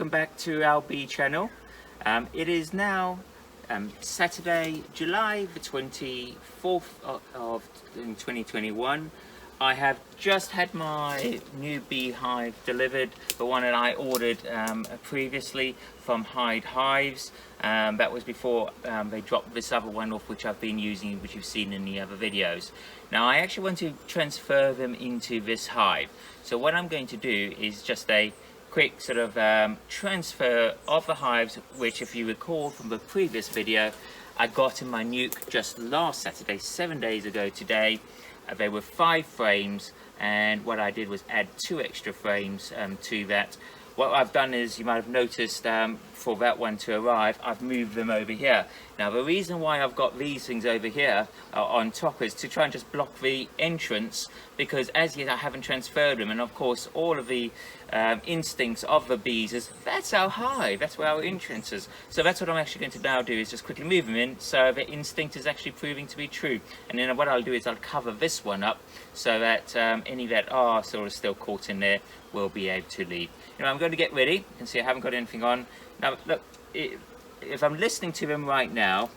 welcome back to our bee channel. It is now Saturday, July the 24th of 2021. I have just had my new beehive delivered, the one that I ordered previously from Hyde Hives. That was before they dropped this other one off, which I've been using, which you've seen in the other videos. Now I actually want to transfer them into this hive. So what I'm going to do is just a quick sort of transfer of the hives, which, if you recall from the previous video, I got in my nuke just last Saturday, 7 days ago today. There were 5 frames, and what I did was add 2 extra frames to that. What I've done is, you might have noticed, for that one to arrive, I've moved them over here. Now the reason why I've got these things over here on top is to try and just block the entrance, because as yet I haven't transferred them, and of course all of the instincts of the bees is, that's our hive, that's where our entrance is. So that's what I'm actually going to now do, is just quickly move them in, so the instinct is actually proving to be true. And then what I'll do is I'll cover this one up, so that any that are sort of still caught in there will be able to leave. You know, I'm going to get ready. You can see I haven't got anything on. Now look, if I'm listening to them right now,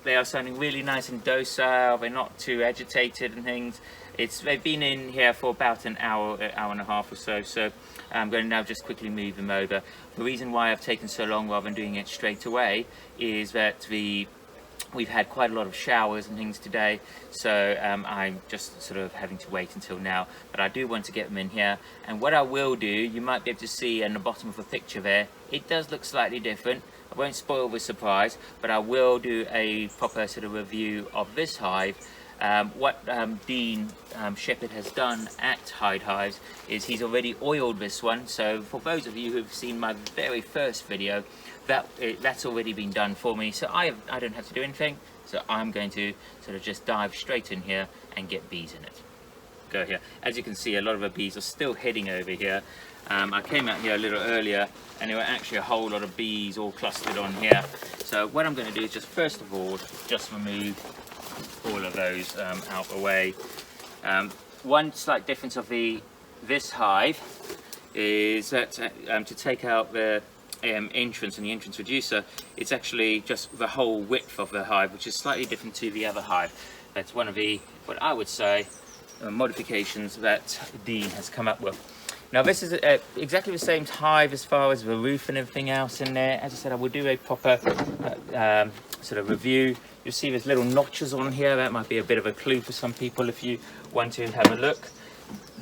they are sounding really nice and docile. They're not too agitated and things. They've been in here for about an hour and a half or so. So I'm going to now just quickly move them over. The reason why I've taken so long rather than doing it straight away is that we've had quite a lot of showers and things today, so I'm just sort of having to wait until now. But I do want to get them in here, and what I will do, you might be able to see in the bottom of the picture there, it does look slightly different. I won't spoil the surprise, but I will do a proper sort of review of this hive. What Dean Shepherd has done at Hyde Hives is he's already oiled this one. So for those of you who've seen my very first video, that's already been done for me, so I don't have to do anything. So I'm going to sort of just dive straight in here and get bees in it. Go here. As you can see, a lot of the bees are still heading over here. I came out here a little earlier and there were actually a whole lot of bees all clustered on here. So what I'm going to do is just first of all just remove all of those out the way. One slight difference of this hive is that to take out the entrance and the entrance reducer, it's actually just the whole width of the hive, which is slightly different to the other hive. That's one of the, what I would say, modifications that Dean has come up with. Now this is exactly the same hive as far as the roof and everything else in there. As I said, I will do a proper sort of review. You'll see there's little notches on here. That might be a bit of a clue for some people if you want to have a look.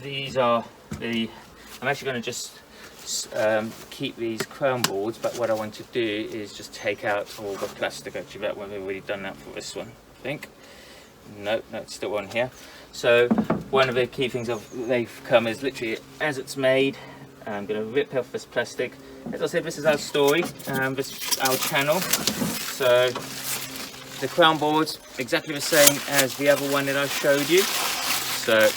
These are I'm actually going to just keep these crown boards, but what I want to do is just take out all the plastic. Actually, that one, we've already done that for this one, I think. No, it's still on here. So one of the key things they've come is literally as it's made. I'm going to rip off this plastic. As I said, this is our story, this is our channel. So the crown boards exactly the same as the other one that I showed you. So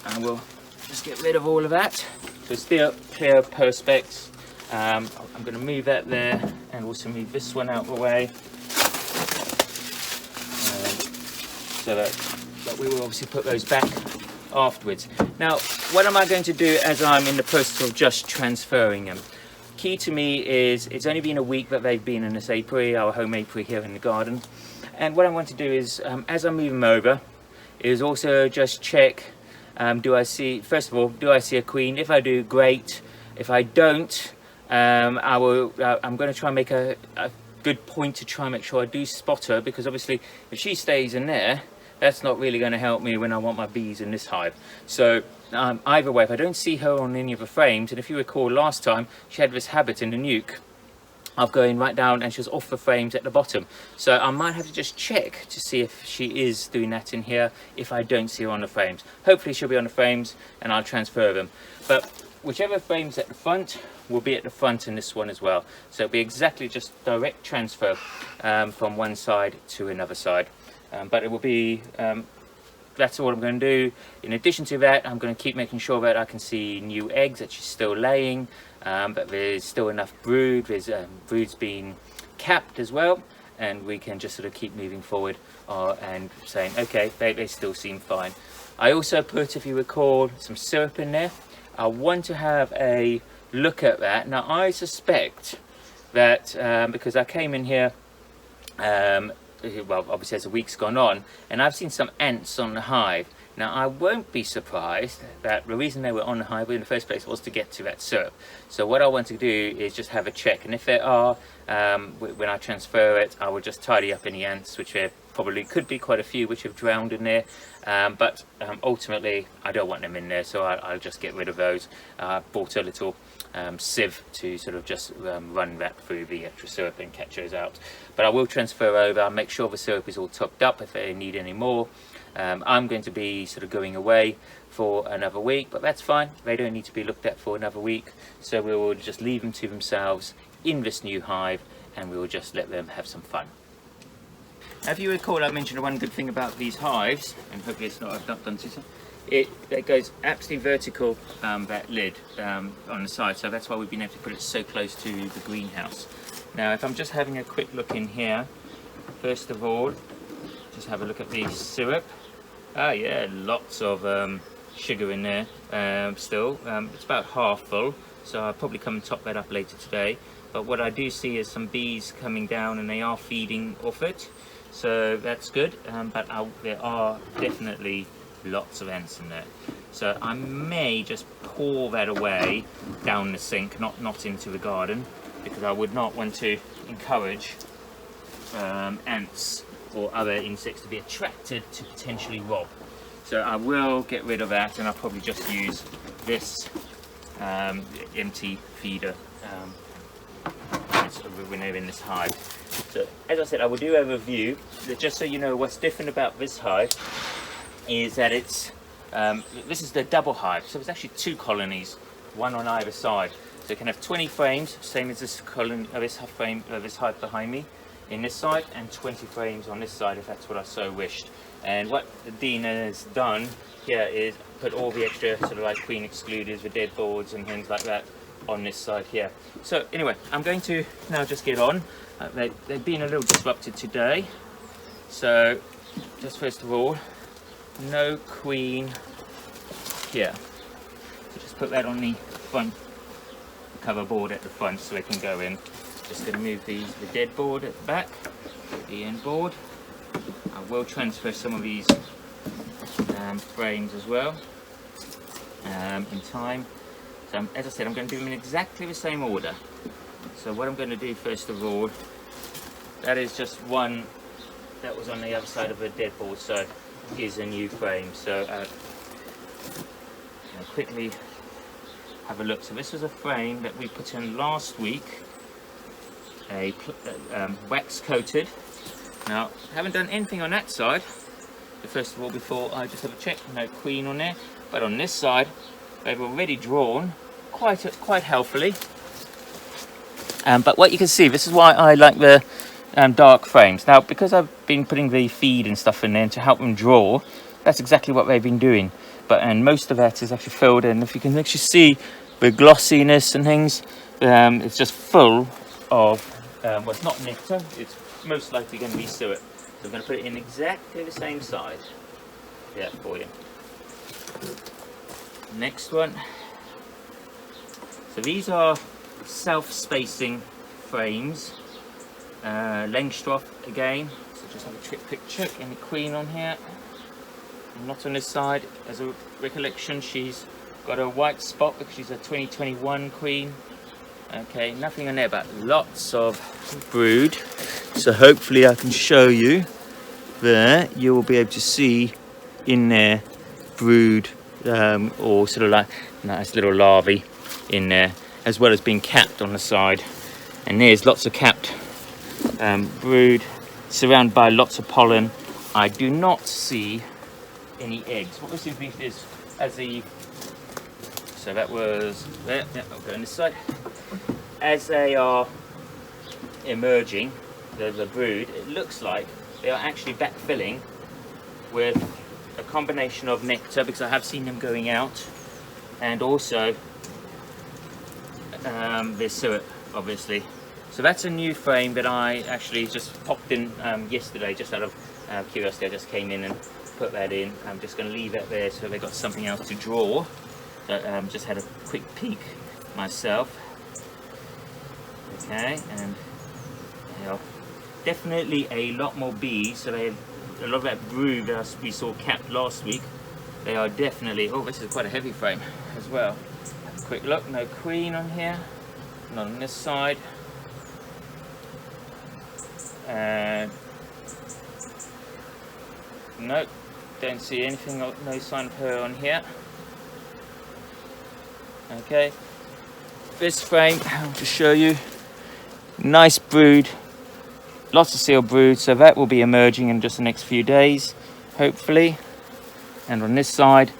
I will just get rid of all of that. So still clear perspex. I'm going to move that there and also move this one out of the way. So that we will obviously put those back afterwards. Now, what am I going to do as I'm in the process of just transferring them? Key to me is, it's only been a week that they've been in this apiary, our home apiary here in the garden. And what I want to do is, as I move them over, is also just check, do I see a queen? If I do, great. If I don't, I'm going to try and make a good point to try and make sure I do spot her, because obviously if she stays in there, that's not really going to help me when I want my bees in this hive. So either way, if I don't see her on any of the frames, and if you recall last time, she had this habit in the nuke of going right down and she was off the frames at the bottom. So I might have to just check to see if she is doing that in here if I don't see her on the frames. Hopefully she'll be on the frames and I'll transfer them. But whichever frame's at the front will be at the front in this one as well. So it'll be exactly just direct transfer from one side to another side. But it will be, that's all I'm going to do. In addition to that, I'm going to keep making sure that I can see new eggs that she's still laying, but there's still enough brood. There's broods being capped as well, and we can just sort of keep moving forward and saying, okay, they still seem fine. I also put, if you recall, some syrup in there. I want to have a look at that. Now I suspect that because I came in here, well, obviously as the week's gone on, and I've seen some ants on the hive. Now I won't be surprised that the reason they were on the hive in the first place was to get to that syrup. So what I want to do is just have a check, and if there are, when I transfer it, I will just tidy up any ants, which there probably could be quite a few which have drowned in there, but ultimately I don't want them in there, so I'll just get rid of those. I bought a little sieve to sort of just run that through the extra syrup and catch those out. But I will transfer over. I'll make sure the syrup is all topped up if they need any more. I'm going to be sort of going away for another week, but that's fine. They don't need to be looked at for another week, so we will just leave them to themselves in this new hive, and we will just let them have some fun. If you recall, I mentioned one good thing about these hives, and hopefully it's not, I've not done too. It goes absolutely vertical, that lid on the side, so that's why we've been able to put it so close to the greenhouse. Now if I'm just having a quick look in here, first of all, just have a look at the syrup. Ah yeah, lots of sugar in there still. It's about half full, so I'll probably come and top that up later today. But what I do see is some bees coming down, and they are feeding off it, so that's good. But there are definitely lots of ants in there, so I may just pour that away down the sink, not into the garden, because I would not want to encourage ants or other insects to be attracted to potentially rob. So I will get rid of that, and I'll probably just use this empty feeder when they're in this hive. So as I said, I will do a review, just so you know what's different about this hive is that it's this is the double hive, so it's actually 2 colonies, one on either side. So it can have 20 frames, same as this colony, this hive behind me in this side, and 20 frames on this side if that's what I so wished. And what the Dean has done here is put all the extra sort of like queen excluders, the dead boards and things like that on this side here. So anyway, I'm going to now just get on. They've been a little disrupted today, so just first of all, no queen here, so just put that on the front cover board at the front so they can go in. Just going to move the dead board at the back, the end board. I will transfer some of these frames as well in time. So as I said, I'm going to do them in exactly the same order. So what I'm going to do first of all, that is just one that was on the other side of the dead board, so here's a new frame. So I'll quickly have a look. So this was a frame that we put in last week, a wax coated. Now I haven't done anything on that side, so first of all, before I just have a check, no queen on there, but on this side they've already drawn quite healthily. But what you can see, this is why I like the dark frames. Now because I've been putting the feed and stuff in there to help them draw, that's exactly what they've been doing. And most of that is actually filled in. If you can actually see the glossiness and things, it's just full of well, it's not nectar, it's most likely going to be syrup. So I'm going to put it in exactly the same size. Yeah, for you. Next one. So these are self-spacing frames, Langstroth again. So just have a quick check. Any queen on here? Not on this side. As a recollection, she's got a white spot because she's a 2021 queen. Okay, nothing on there, but lots of brood. So hopefully I can show you there. You will be able to see in there brood or sort of like nice little larvae in there, as well as being capped on the side. And there's lots of capped brood surrounded by lots of pollen. I do not see any eggs. What we see is as the, so that was there. Yeah, I'll go on this side. As they are emerging, the brood, it looks like they are actually backfilling with a combination of nectar, because I have seen them going out, and also there's syrup, obviously. So that's a new frame that I actually just popped in yesterday, just out of curiosity. I just came in and put that in. I'm just going to leave that there so they've got something else to draw. But just had a quick peek myself. Okay, and they are definitely a lot more bees, so they have a lot of that brood that we saw capped last week. They are definitely, oh, this is quite a heavy frame as well. Have a quick look, no queen on here, not on this side. And nope, don't see anything, no sign of her on here. Okay, this frame, I'll just show you. Nice brood, lots of sealed brood, so that will be emerging in just the next few days, hopefully. And on this side,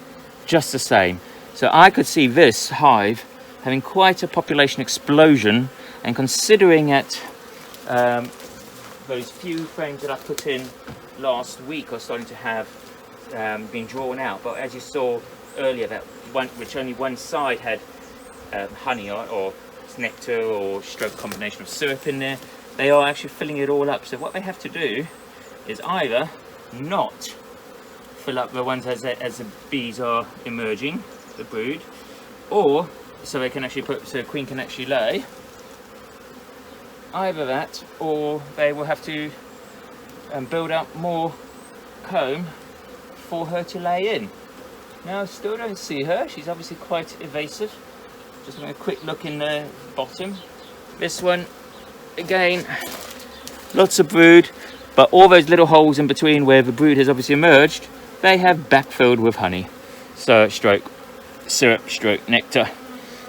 just the same. So I could see this hive having quite a population explosion, and considering at those few frames that I put in last week are starting to have been drawn out. But as you saw earlier, that one, which only one side had honey or nectar or stroke combination of syrup in there, they are actually filling it all up. So what they have to do is either not fill up the ones as the bees are emerging, the brood, or so they can actually put, so the queen can actually lay. Either that, or they will have to build up more comb for her to lay in. Now I still don't see her, she's obviously quite evasive. Just a quick look in the bottom. This one, again, lots of brood, but all those little holes in between where the brood has obviously emerged, they have backfilled with honey. So stroke syrup, stroke nectar.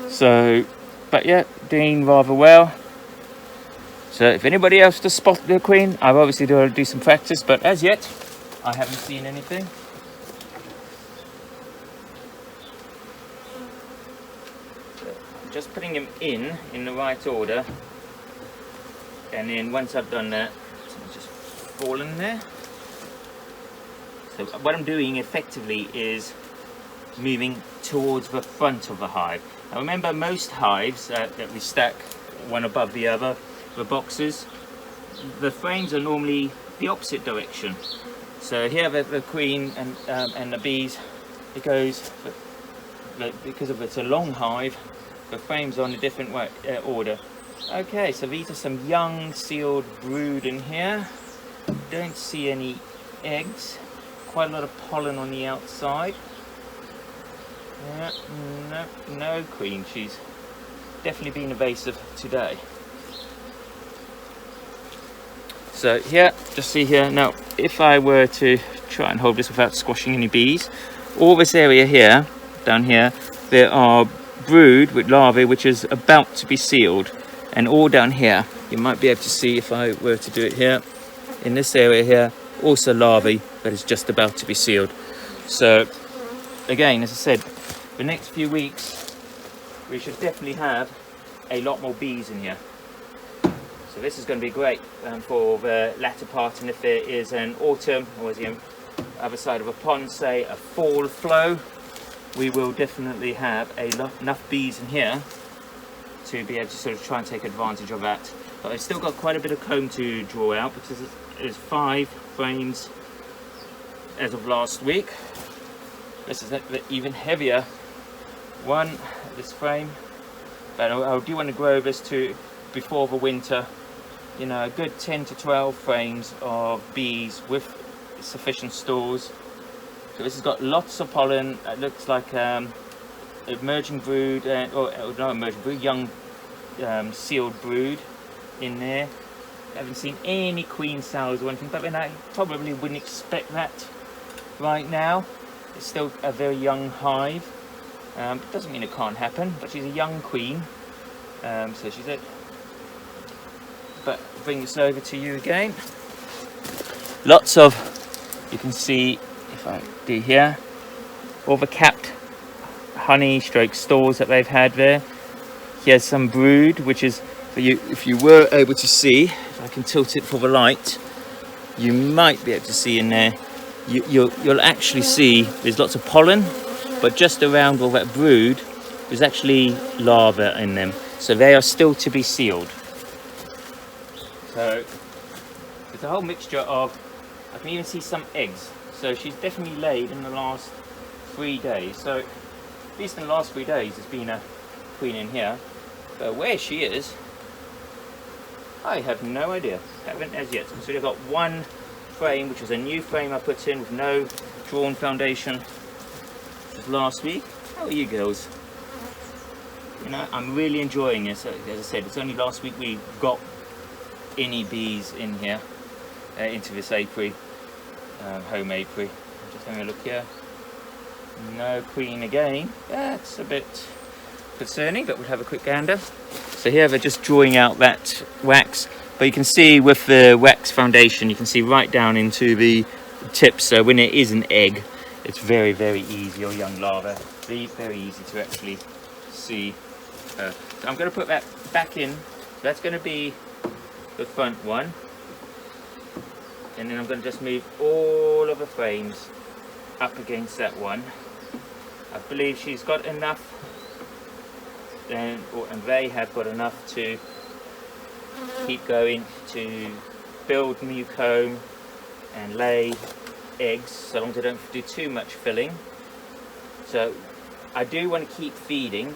So, but yeah, doing rather well. So if anybody else does spot the queen, I've obviously got to do some practice, but as yet, I haven't seen anything. Just putting them in the right order, and then once I've done that, just fall in there. So what I'm doing effectively is moving towards the front of the hive. Now remember, most hives that we stack one above the other, the boxes, the frames are normally the opposite direction. So here the queen and the bees, it goes, because of it's a long hive, the frames are on a different way, order. Okay, so these are some young sealed brood in here. Don't see any eggs. Quite a lot of pollen on the outside. Yeah, no queen. She's definitely been evasive today. So here, just see here. Now, if I were to try and hold this without squashing any bees, all this area here, down here, there are brood with larvae which is about to be sealed, and all down here you might be able to see, if I were to do it here in this area here, also larvae that is just about to be sealed. So again, as I said, the next few weeks we should definitely have a lot more bees in here. So this is going to be great for the latter part, and if there is an autumn, or the other side of a pond, say a fall flow, we will definitely have enough bees in here to be able to sort of try and take advantage of that. But I've still got quite a bit of comb to draw out, because there's 5 frames as of last week. This is the even heavier one, this frame. But I do want to grow this to before the winter, you know, a good 10 to 12 frames of bees with sufficient stores. So this has got lots of pollen. It looks like emerging brood, or not emerging brood, young sealed brood in there. I haven't seen any queen cells or anything, but then I probably wouldn't expect that right now. It's still a very young hive. It doesn't mean it can't happen, but she's a young queen, so she's it. But bring this over to you again. Lots of, you can see, if I do here, all the capped honey stroke stores that they've had there. Here's some brood, which is, for you, if you were able to see, if I can tilt it for the light, you might be able to see in there, you'll actually see there's lots of pollen, but just around all that brood there's actually larvae in them, so they are still to be sealed. So it's a whole mixture of, I can even see some eggs, so she's definitely laid in the last 3 days. So at least in the last 3 days it's been a queen in here, but where she is, I have no idea. Haven't as yet. So we've got one frame, which was a new frame I put in with no drawn foundation. This was last week. How are you girls? You know, I'm really enjoying this. As I said, it's only last week we got any bees in here, into this apiary, home apiary. Just having a look here. No queen again. That's a bit concerning, but we'll have a quick gander. So here they're just drawing out that wax, but you can see with the wax foundation, you can see right down into the tips. So when it is an egg, it's very, very easy, or young larva, very easy to actually see. So I'm going to put that back in. That's going to be the front one, and then I'm going to just move all of the frames up against that one. I believe she's got enough, and they have got enough to keep going to build new comb and lay eggs, so long as I don't do too much filling. So I do want to keep feeding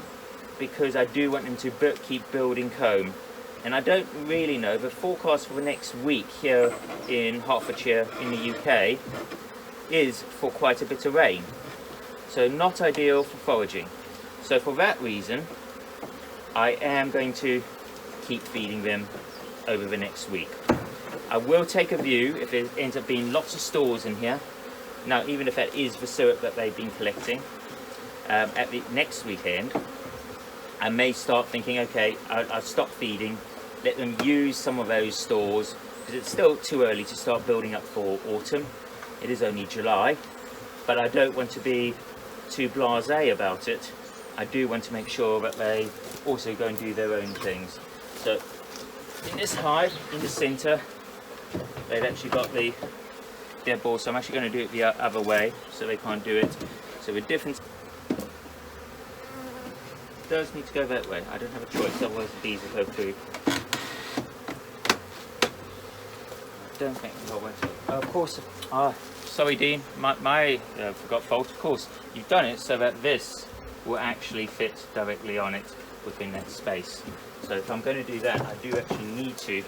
because I do want them to keep building comb. And I don't really know, the forecast for the next week here in Hertfordshire in the UK is for quite a bit of rain. So not ideal for foraging. So for that reason, I am going to keep feeding them over the next week. I will take a view if it ends up being lots of stores in here. Now, even if that is the syrup that they've been collecting, at the next weekend, I may start thinking, okay, I'll stop feeding, let them use some of those stores, because it's still too early to start building up for autumn. It is only July, but I don't want to be too blasé about it. I do want to make sure that they also go and do their own things. So in this hive, in the centre, they've actually got the dead ball, so I'm actually going to do it the other way, so they can't do it. So the difference does need to go that way. I don't have a choice, otherwise the bees will go through. I don't think I'll wait. Of course, sorry Dean, my forgot fault. Of course, you've done it so that this will actually fit directly on it within that space. So if I'm going to do that, I do actually need to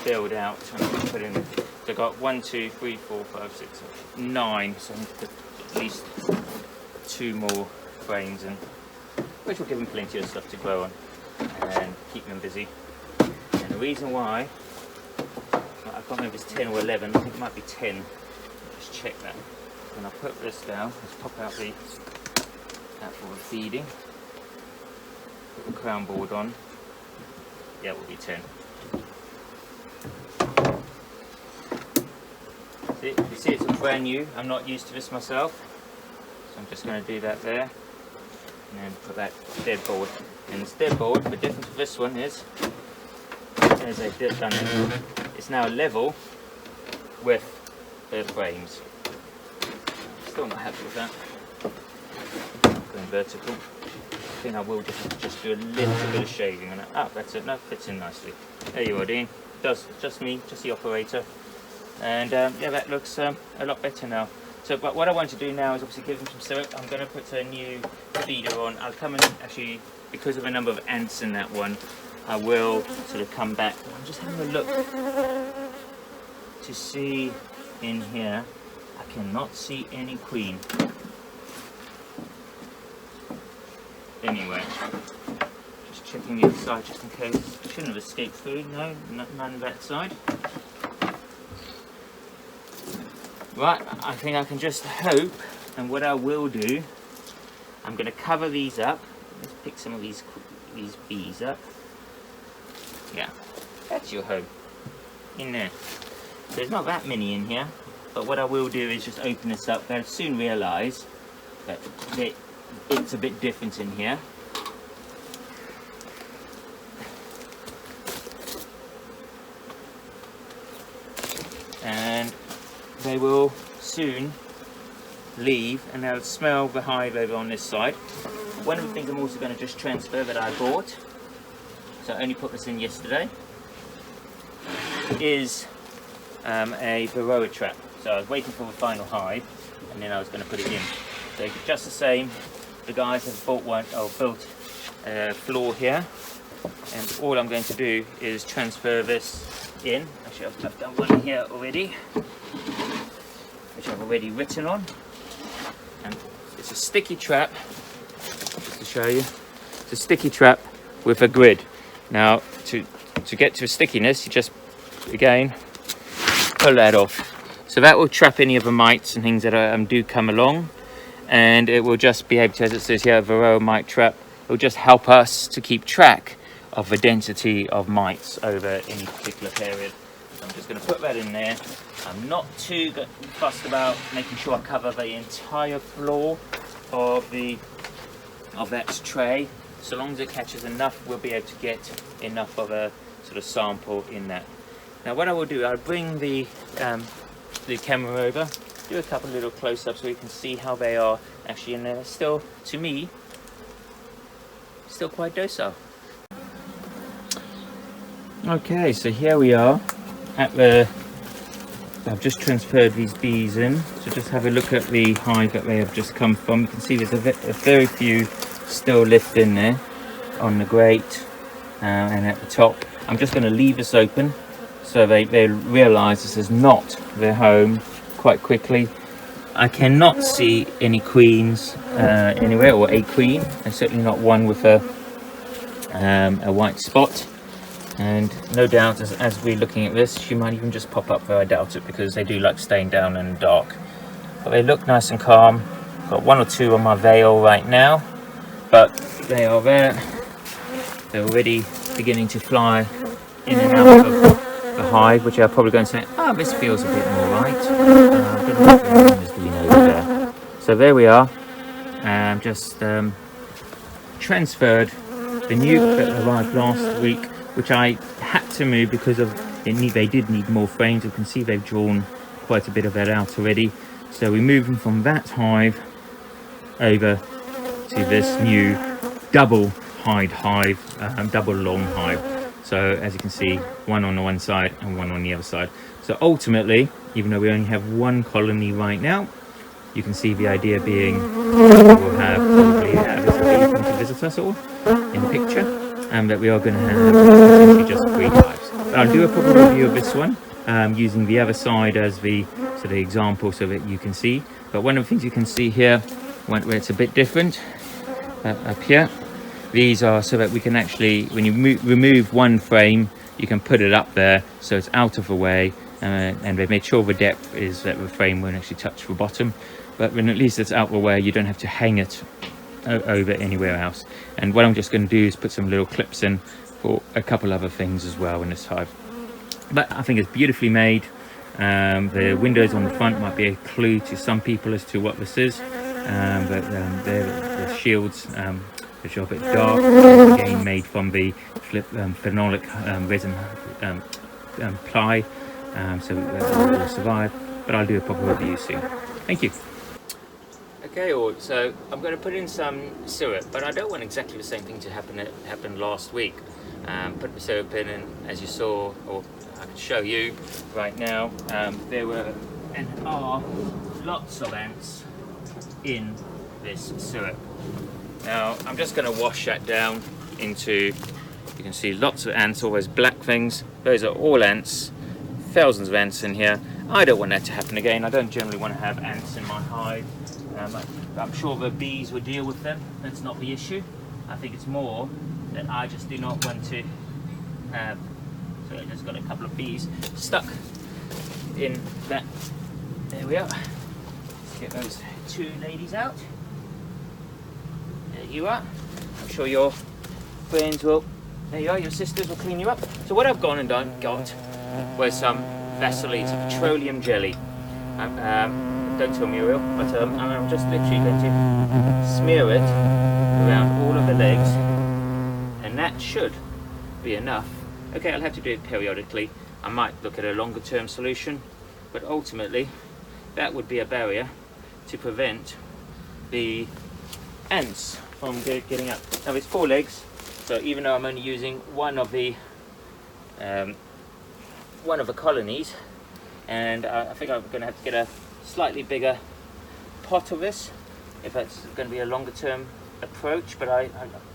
build out and put in. So I've got 1, 2, 3, 4, 5, 6, 7, 9. So I need to put at least 2 more frames in, which will give them plenty of stuff to grow on and keep them busy. And the reason why, I can't remember if it's 10 or 11, I think it might be 10. Just check that. When I put this down, let's pop out that for the feeding. Put the crown board on. Yeah, it will be 10. See, you see it's brand new. I'm not used to this myself, so I'm just going to do that there, and then put that dead board. And this dead board, the difference with this one is, as they've done it, it's now level with the frames. Still not happy with that. Going vertical. I think I will just do a little bit of shaving on it. Ah, that's it. No, fits in nicely. There you are, Dean. Does just me, just the operator. And yeah, that looks a lot better now. So, but what I want to do now is obviously give them some syrup. I'm going to put a new feeder on. I'll come and actually, because of the number of ants in that one, I will sort of come back. I'm just having a look to see in here. I cannot see any queen. Anyway, just checking the inside just in case. Shouldn't have escaped through. No, none of that side. Right, I think I can just hope, and what I will do, I'm going to cover these up. Let's pick some of these bees up. Yeah, that's your home, in there. There's not that many in here, but what I will do is just open this up. They'll soon realise that it's a bit different in here. And they will soon leave, and they'll smell the hive over on this side. One of the things I'm also going to just transfer that I bought, so I only put this in yesterday, is a Varroa trap. So I was waiting for the final hive, and then I was going to put it in. So just the same, the guys have built a floor here, and all I'm going to do is transfer this in. Actually, I've done one here already, which I've already written on, and it's a sticky trap. Just to show you, it's a sticky trap with a grid. Now, to get to a stickiness, you just again pull that off. So that will trap any of the mites and things that do come along, and it will just be able to, as it says here, Varroa mite trap. It will just help us to keep track of the density of mites over any particular period. So I'm just going to put that in there. I'm not too fussed about making sure I cover the entire floor of that tray. So long as it catches enough, we'll be able to get enough of a sort of sample in that. Now what I will do, I'll bring the camera over, do a couple little close-ups so you can see how they are actually in there. Still, to me, still quite docile. Okay, so here we are at I've just transferred these bees in, so just have a look at the hive that they have just come from. You can see there's a very few still left in there on the grate and at the top. I'm just going to leave this open so they realise this is not their home quite quickly. I cannot see any queens anywhere, or a queen, and certainly not one with a white spot. And no doubt as we're looking at this, she might even just pop up, though I doubt it, because they do like staying down in the dark. But they look nice and calm. Got one or two on my veil right now, but they are there. They're already beginning to fly in and out of the hive, which are probably going to say, oh, this feels a bit more right. So there we are. Just transferred the nuke that arrived last week, which I had to move because of they did need more frames. You can see they've drawn quite a bit of that out already. So we're moving from that hive over to this new double Hyde Hive, double long hive. So as you can see, one on the one side and one on the other side. So ultimately, even though we only have one colony right now, you can see the idea being we'll have probably come to visit us all in the picture. That we are going to have essentially just 3 hives. But I'll do a proper review of this one using the other side as the sort of example so that you can see. But one of the things you can see here, where it's a bit different, up here, these are so that we can actually, when you remove one frame, you can put it up there so it's out of the way, and they've made sure the depth is that the frame won't actually touch the bottom. But when at least it's out of the way, you don't have to hang it over anywhere else. And what I'm just going to do is put some little clips in for a couple other things as well in this hive. But I think it's beautifully made. The windows on the front might be a clue to some people as to what this is, but they're the shields, which are a bit dark, again made from the phenolic resin ply, so it will survive. But I'll do a proper review soon. Thank you. Okay, so I'm going to put in some syrup, but I don't want exactly the same thing to happen that happened last week. Put the syrup in, and as you saw, or I can show you right now, there were and are lots of ants in this syrup. Now I'm just going to wash that down into, you can see lots of ants, all those black things. Those are all ants, thousands of ants in here. I don't want that to happen again. I don't generally want to have ants in my hive. I'm sure the bees will deal with them. That's not the issue. I think it's more that I just do not want to have. So I just got a couple of bees stuck in that. There we are. Let's get those 2 ladies out. There you are. I'm sure your friends will. There you are. Your sisters will clean you up. So what I've gone and got was some Vaseline, some petroleum jelly. Don't tell me real, but I'm just literally going to smear it around all of the legs, and that should be enough. Okay, I'll have to do it periodically. I might look at a longer term solution, but ultimately that would be a barrier to prevent the ants from getting up. Now it's 4 legs, so even though I'm only using one of the colonies, and I think I'm going to have to get a slightly bigger pot of this if that's going to be a longer term approach, but I'm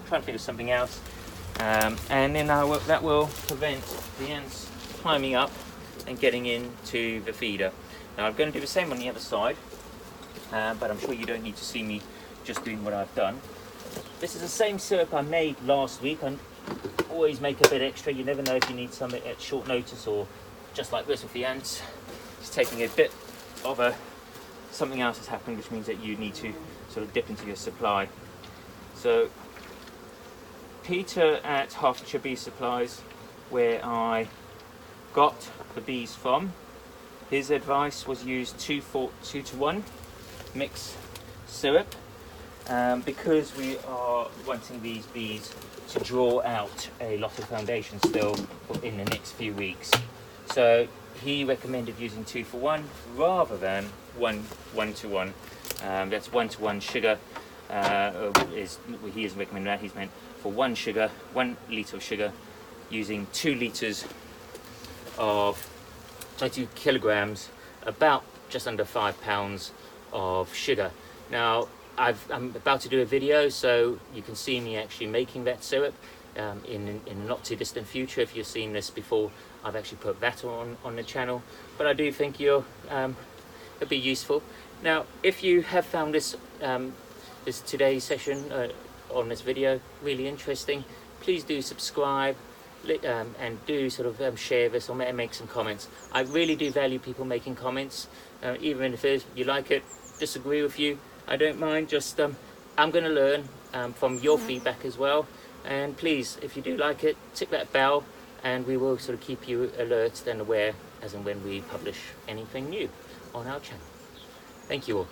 trying to think of something else. And then that will prevent the ants climbing up and getting into the feeder. Now I'm going to do the same on the other side, but I'm sure you don't need to see me just doing what I've done. This is the same syrup I made last week. I always make a bit extra. You never know if you need some at short notice, or just like this with the ants, it's taking a bit of something else has happened, which means that you need to sort of dip into your supply. So Peter at Hertfordshire Bee Supplies, where I got the bees from, his advice was use 2 to 1 mix syrup, because we are wanting these bees to draw out a lot of foundation still in the next few weeks. So he recommended using 2 for 1 rather than 1 to 1. That's 1 to 1 sugar. He isn't recommending that. He's meant for 1 litre of sugar, using 2 litres of 22 kilograms, about just under 5 pounds of sugar. Now I'm about to do a video, so you can see me actually making that syrup in a not too distant future. If you've seen this before, I've actually put that on the channel, but I do think it'll be useful. Now, if you have found this today's session on this video really interesting, please do subscribe and do sort of share this or make some comments. I really do value people making comments, even if you like it, disagree with you, I don't mind. Just I'm going to learn from your feedback as well, and please, if you do like it, tick that bell and we will sort of keep you alert and aware as and when we publish anything new on our channel. Thank you all.